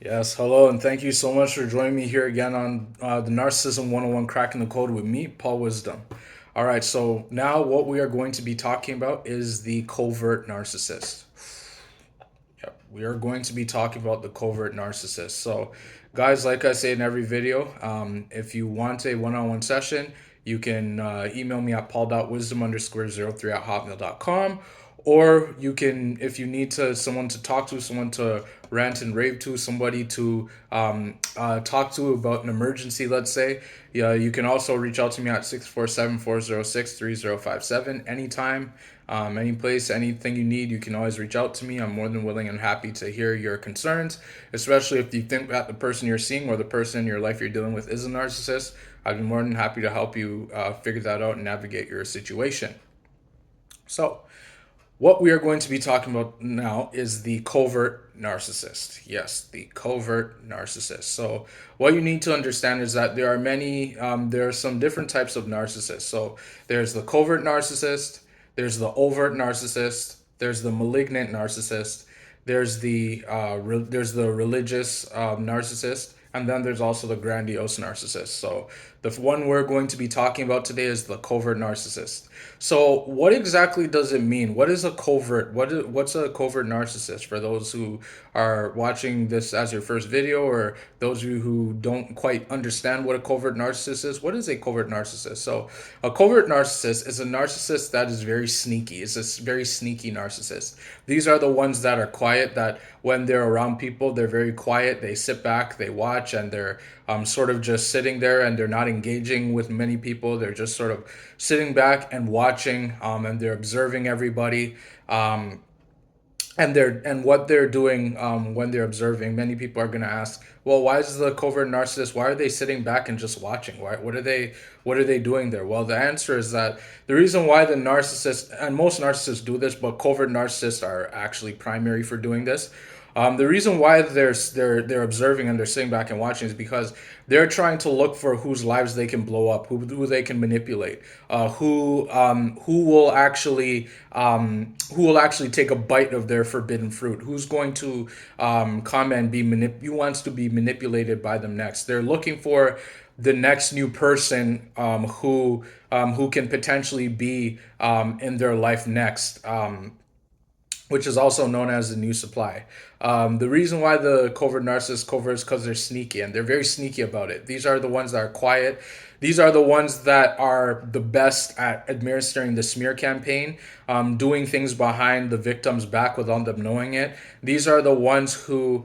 Yes, hello, and thank you so much for joining me here again on the Narcissism 101 Cracking the Code with me, Paul Wisdom. All right, so now what we are going to be talking about is the covert narcissist. Yep, we are going to be talking about the covert narcissist. So, guys, like I say in every video, if you want a one on one session, you can email me at paul.wisdom_03 at hotmail.com. Or you can, if you need someone to talk to, someone to rant and rave to, somebody to talk to about an emergency, let's say, yeah, you can also reach out to me at 647-406-3057 anytime, any place, anything you need. You can always reach out to me. I'm more than willing and happy to hear your concerns, especially if you think that the person you're seeing or the person in your life you're dealing with is a narcissist. I'd be more than happy to help you figure that out and navigate your situation. So, what we are going to be talking about now is the covert narcissist. Yes, the covert narcissist. So, what you need to understand is that there are some different types of narcissists. So, there's the covert narcissist, there's the overt narcissist, there's the malignant narcissist, there's the religious narcissist, and then there's also the grandiose narcissist. So the one we're going to be talking about today is the covert narcissist. So what exactly does it mean? What is a covert? What's a covert narcissist for those who are watching this as your first video, or those of you who don't quite understand what a covert narcissist is? What is a covert narcissist? So a covert narcissist is a narcissist that is very sneaky. It's a very sneaky narcissist. These are the ones that are quiet, that when they're around people, they're very quiet. They sit back, they watch, and they're sort of just sitting there, and they're not engaging with many people. They're just sort of sitting back and watching, and they're observing everybody. And what they're doing when they're observing, many people are going to ask, well, why is the covert narcissist, why are they sitting back and just watching? What are they doing there? Well, the answer is that the reason why the narcissist, and most narcissists do this, but covert narcissists are actually primary for doing this. The reason why they're observing and they're sitting back and watching is because they're trying to look for whose lives they can blow up, who they can manipulate, who will actually take a bite of their forbidden fruit, who's going to come and who wants to be manipulated by them next. They're looking for the next new person who can potentially be in their life next. Which is also known as the new supply. The reason why the covert narcissists covert is because they're sneaky, and they're very sneaky about it. These are the ones that are quiet. These are the ones that are the best at administering the smear campaign, doing things behind the victim's back without them knowing it. These are the ones who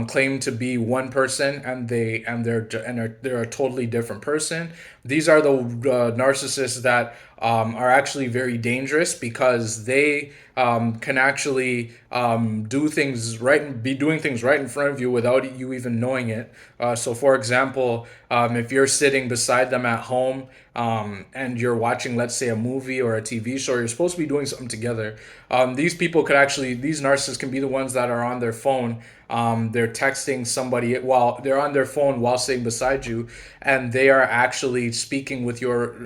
claim to be one person, and they're a totally different person. These are the narcissists that are actually very dangerous because they can actually be doing things right in front of you without you even knowing it. So, for example, if you're sitting beside them at home and you're watching, let's say, a movie or a TV show, you're supposed to be doing something together. These narcissists can be the ones that are on their phone. They're texting somebody while they're on their phone while sitting beside you, and they are actually texting with your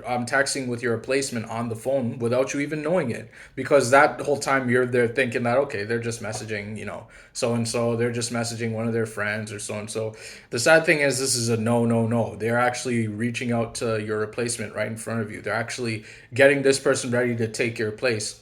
replacement on the phone without you even knowing it. Because that whole time you're there thinking that, okay, they're just messaging, so and so, they're just messaging one of their friends or so and so. The sad thing is, this is a no, no, no. They're actually reaching out to your replacement right in front of you. They're actually getting this person ready to take your place,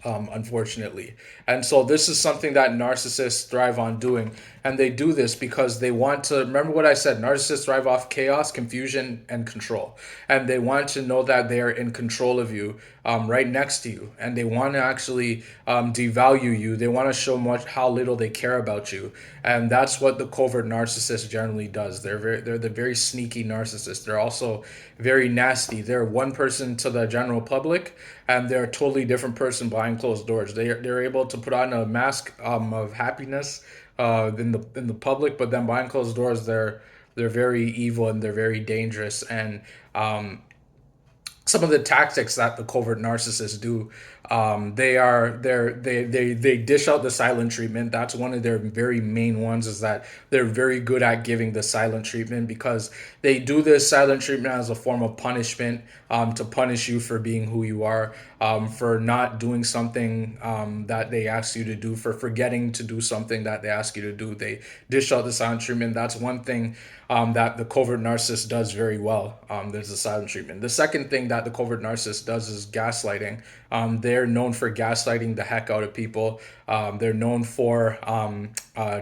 unfortunately. And so this is something that narcissists thrive on doing. And they do this because they want to remember what I said. Narcissists thrive off chaos, confusion, and control. And they want to know that they are in control of you, right next to you. And they want to actually devalue you. They want to show how little they care about you. And that's what the covert narcissist generally does. They're the very sneaky narcissist. They're also very nasty. They're one person to the general public, and they're a totally different person behind closed doors. They're able to put on a mask of happiness in the public, but then behind closed doors, they're very evil and they're very dangerous. And some of the tactics that the covert narcissists do. They dish out the silent treatment. That's one of their very main ones, is that they're very good at giving the silent treatment, because they do this silent treatment as a form of punishment, to punish you for being who you are, for not doing something that they ask you to do, for forgetting to do something that they ask you to do. They dish out the silent treatment. That's one thing that the covert narcissist does very well. There's the silent treatment. The second thing that the covert narcissist does is gaslighting. They're known for gaslighting the heck out of people. They're known for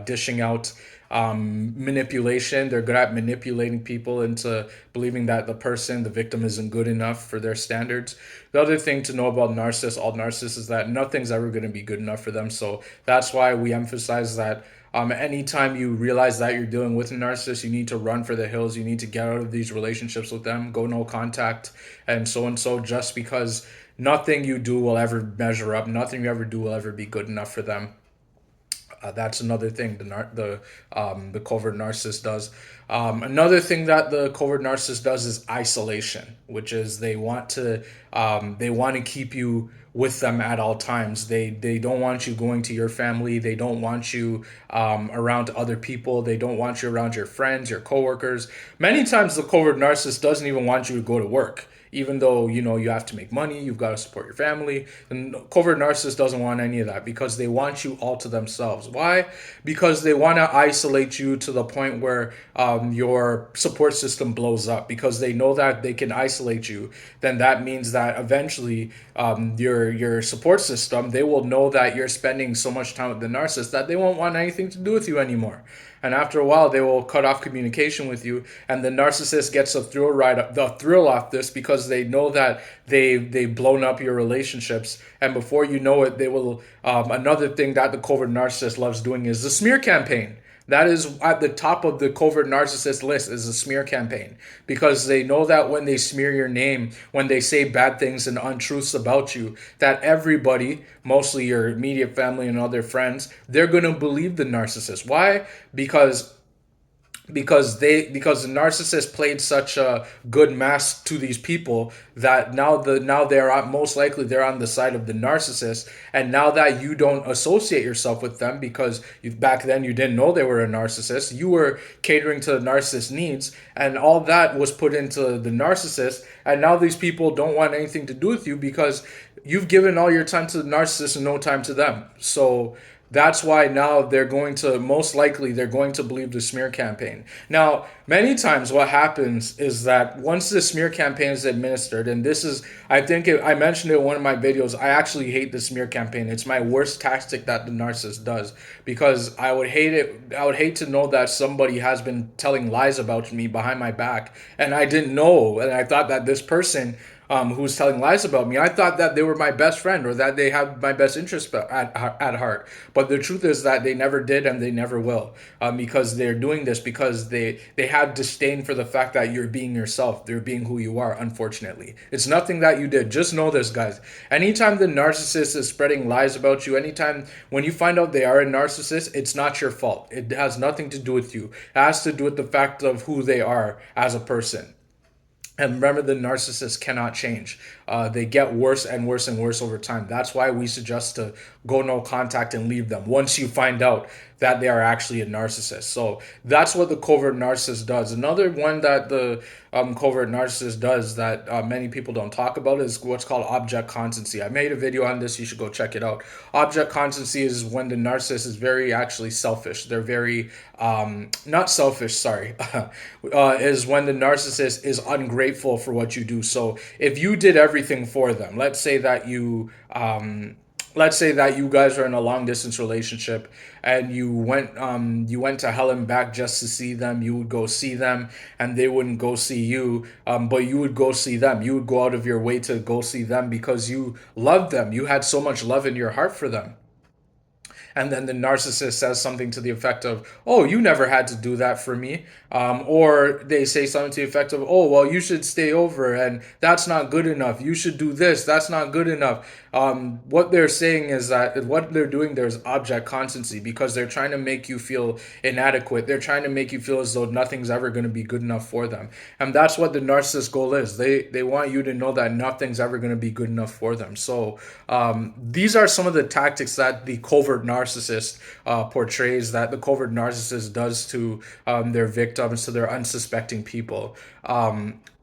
dishing out manipulation. They're good at manipulating people into believing that the victim, isn't good enough for their standards. The other thing to know about all narcissists, is that nothing's ever going to be good enough for them. So that's why we emphasize that anytime you realize that you're dealing with a narcissist, you need to run for the hills. You need to get out of these relationships with them, go no contact, and so, just because nothing you do will ever measure up. Nothing you ever do will ever be good enough for them. That's another thing the covert narcissist does. Another thing that the covert narcissist does is isolation, which is they want to keep you with them at all times. They don't want you going to your family. They don't want you around other people. They don't want you around your friends, your coworkers. Many times the covert narcissist doesn't even want you to go to work, even though you have to make money, you've got to support your family. And covert narcissist doesn't want any of that, because they want you all to themselves. Why? Because they want to isolate you to the point where your support system blows up, because they know that they can isolate you. Then that means that eventually your support system, they will know that you're spending so much time with the narcissist that they won't want anything to do with you anymore. And after a while, they will cut off communication with you, and the narcissist gets the thrill off this, because they know that they've blown up your relationships, and before you know it, they will. Another thing that the covert narcissist loves doing is the smear campaign. That is at the top of the covert narcissist list, is a smear campaign, because they know that when they smear your name, when they say bad things and untruths about you, that everybody, mostly your immediate family and other friends, they're going to believe the narcissist. Why? Because the narcissist played such a good mask to these people, that now most likely they're on the side of the narcissist. And now that you don't associate yourself with them, because back then you didn't know they were a narcissist, you were catering to the narcissist needs, and all that was put into the narcissist. And now these people don't want anything to do with you, because you've given all your time to the narcissist and no time to them. So that's why now most likely they're going to believe the smear campaign. Now, many times what happens is that once the smear campaign is administered, and I mentioned it in one of my videos, I actually hate the smear campaign. It's my worst tactic that the narcissist does, because I would hate to know that somebody has been telling lies about me behind my back, and I didn't know, and I thought that this person who's telling lies about me, I thought that they were my best friend, or that they had my best interest at heart. But the truth is that they never did, and they never will, because they're doing this because they have disdain for the fact that you're being yourself. They're being who you are, unfortunately. It's nothing that you did. Just know this, guys. Anytime the narcissist is spreading lies about you, anytime when you find out they are a narcissist, it's not your fault. It has nothing to do with you. It has to do with the fact of who they are as a person. And remember, the narcissists cannot change. They get worse and worse and worse over time. That's why we suggest to go no contact and leave them once you find out that they are actually a narcissist. So that's what the covert narcissist does. Another one that the covert narcissist does that many people don't talk about is what's called object constancy. I made a video on this. You should go check it out. Object constancy is when the narcissist is very actually selfish. They're very not selfish, sorry, is when the narcissist is ungrateful for what you do. So if you did everything for them, let's say that you guys are in a long distance relationship, and you went to hell and back just to see them. You would go see them, and they wouldn't go see you, but you would go see them. You would go out of your way to go see them, because you loved them. You had so much love in your heart for them. and then the narcissist says something to the effect of, "Oh, you never had to do that for me," or they say something to the effect of, "Oh, well, you should stay over, and that's not good enough. You should do this. That's not good enough." What they're saying is that what they're doing there is object constancy, because they're trying to make you feel inadequate. They're trying to make you feel as though nothing's ever going to be good enough for them, and that's what the narcissist goal is. They want you to know that nothing's ever going to be good enough for them. So these are some of the tactics that the covert narcissist portrays, that the covert narcissist does to their victims, to their unsuspecting people.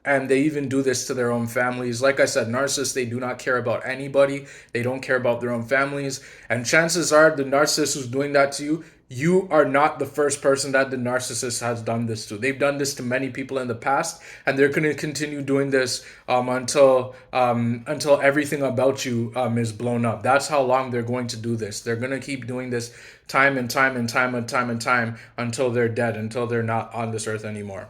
And they even do this to their own families. Like I said, narcissists, they do not care about anybody. They don't care about their own families. And chances are the narcissist who's doing that to you, you are not the first person that the narcissist has done this to. They've done this to many people in the past, and they're going to continue doing this until everything about you is blown up. That's how long they're going to do this. They're going to keep doing this time and time and time and time and time until they're dead, until they're not on this earth anymore.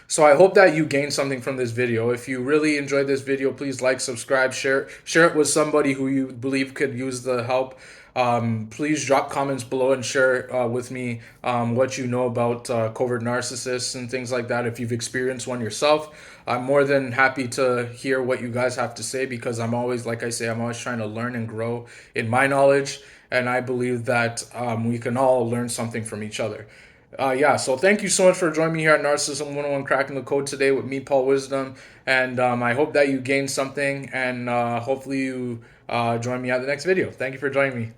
So I hope that you gained something from this video. If you really enjoyed this video, please like, subscribe, share it with somebody who you believe could use the help. Please drop comments below and share with me what you know about covert narcissists and things like that. If you've experienced one yourself, I'm more than happy to hear what you guys have to say, because I'm always, like I say, I'm always trying to learn and grow in my knowledge. And I believe that we can all learn something from each other. Yeah, so thank you so much for joining me here at Narcissism 101 Cracking the Code today with me, Paul Wisdom. And I hope that you gained something, and hopefully you join me at the next video. Thank you for joining me.